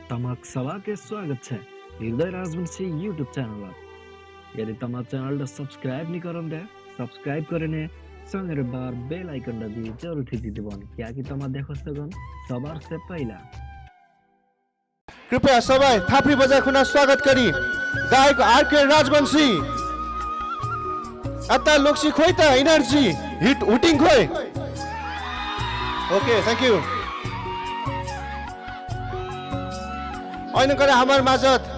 તમાક સવા કે સ્વાગત છે હૃદય રાજવંશી યુટ્યુબ ચેનલ यदि तमा चैनल सब्सक्राइब नहीं करन दे सब्सक्राइब करने संगे बार बेल आइकन दबी जरूर थी दीवन क्या कि तमा देखो सकन सबार से पहला कृपया सबै थापी बजाई खुना स्वागत करी गायक आरके राजवंशी अत्ता लोक्सी खोइ त एनर्जी हिट हुटिङ खोइ ओके थ्याङ्क यू ऐन करे हमार माझत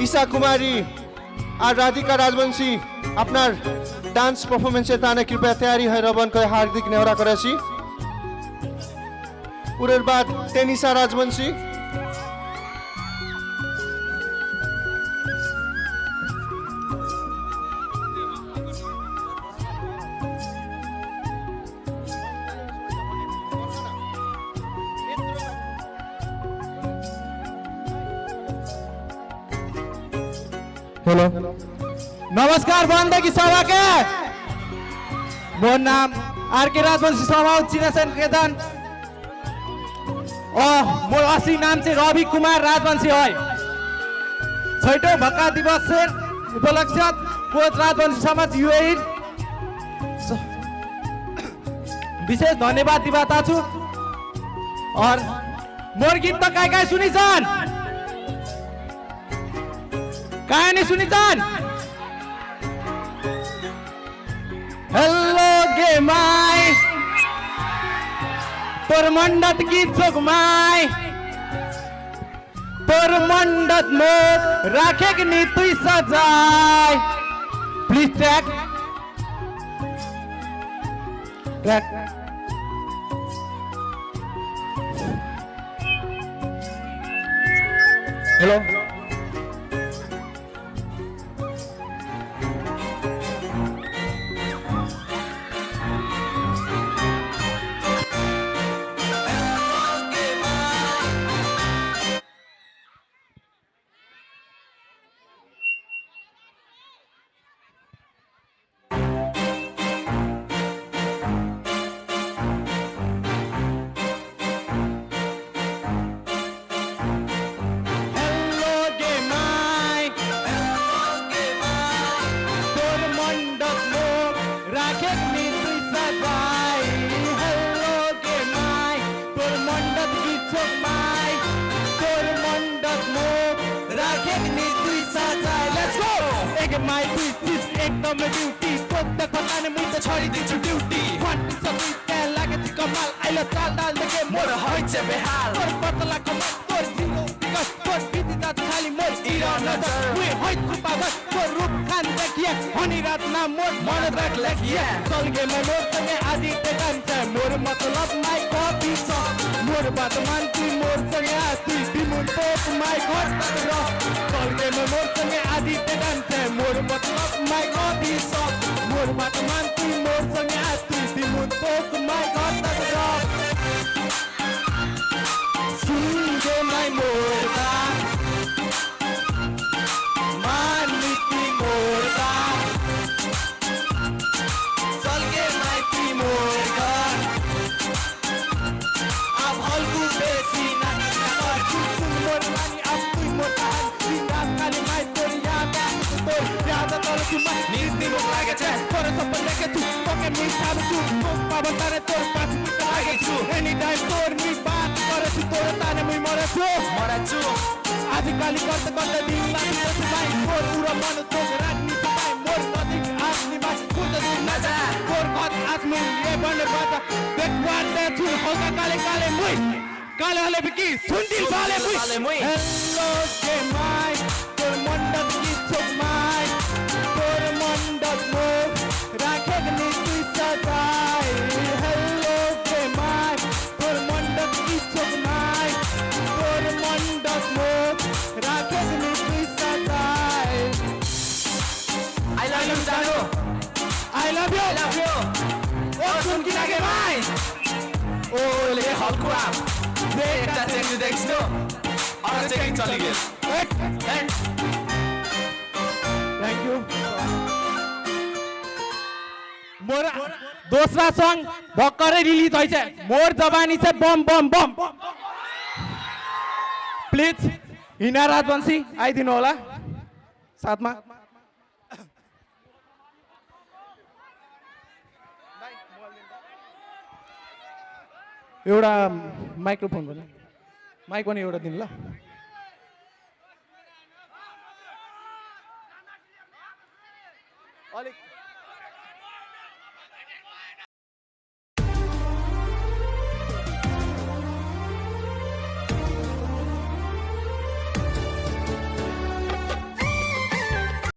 ईशा कुमारी और राधिका राजवंशी अपना डांस परफॉर्मेंस ताने कृपया तैयारी है रबन को हार्दिक नेहरा करेसी उरेर बाद टेनिसा राजवंशी हेलो नमस्कार बंदगी सभा के मोर नाम आरके राजवंशी समाज चिनासन केदान मोर असली नाम चाहिँ रवि कुमार राजवंशी है 6ठौं भक्का दिवस उपलक्ष्य कोच राजवंशी समाज यूएई विशेष धन्यवाद दिवाता छु और मोर गीत त काय काय सुनिछन् कहानी सुनी जान हेलो गे माई तोर मंडत की चोक माई तोर मंडत मोक राखे कि नहीं तुई सजाय please track track hello My duties, एकदम ड्यूटी कोद्दा कोताने मुई त छोडी दिन्छु ड्यूटी फन्टी सबै क्या लागे छि कमाल आइलो चाल डाल देखे मोर होइ छ बेहाल तोर पतला कमाल तोर जिरो विकट तोर बिति जात खाली मोर इरा नजर मुई होइ छु पागल तोर रूप खान देखिए हनी रात ना मोर मन राख लखिए चल गे मोर सँगे आदि ते कान्छ मोर मतलब माई कॉपी छ मोर बात मान तू मोर सँगे आती दिमुन पोप माई घर तक र चल गे मोर सँगे आदि ते कान्छ मोर मतलब माई कॉपी छ मोर बात मान तू मोर सँगे आती दिमुन पोप माई घर तक र सुन गे माई मोर बा मान नीति मोर बा चल गे माई ती मोर घर अब हल्कु बेसी नानी कर सुन मोर नानी अब तू मोर तान रात काली माई तोर याद तोर याद तर तू मा नीति मोर लागे छ तोर सपन लेके तू ओके मी थाम तू पावन तारे तोर पाछ मिट लागे छु एनी टाइम तोर मी बात करे छु तोर ताने मी मरे छु आज काली करते करते दिन लागी छु भाइ तोर पूरा मन तोर राख्नी छु भाइ मोर नजिक आस्नी भाइ कुछ दिन नजा तोर बात आज मैं ये बने बात देख वाटे छु होगा काले काले मुई काले वाले बिकी सुन दिल वाले मुई हेलो के माई तोर मंडत की चोक माई तोर मंडत मो राखे गनी तू सजाय हेलो के माई तोर मंडत की चोक माई तोर मंडत मो राखे गनी तू सजाय I love you Jano I love you ओ सुन कि लागे भाइ ओ ले हल्को आप देखता चेक देख्छु और चेकिङ चली गयो थैंक यू मोर दूसरा सॉन्ग भक्करै रिलीज होइछ मोर जवानी से बम बम बम प्लिज हिना राजवंशी आइदिनु होला साथमा। एउटा माइक्रोफोन पनि माइक पनि एउटा दिनु ल। अलिक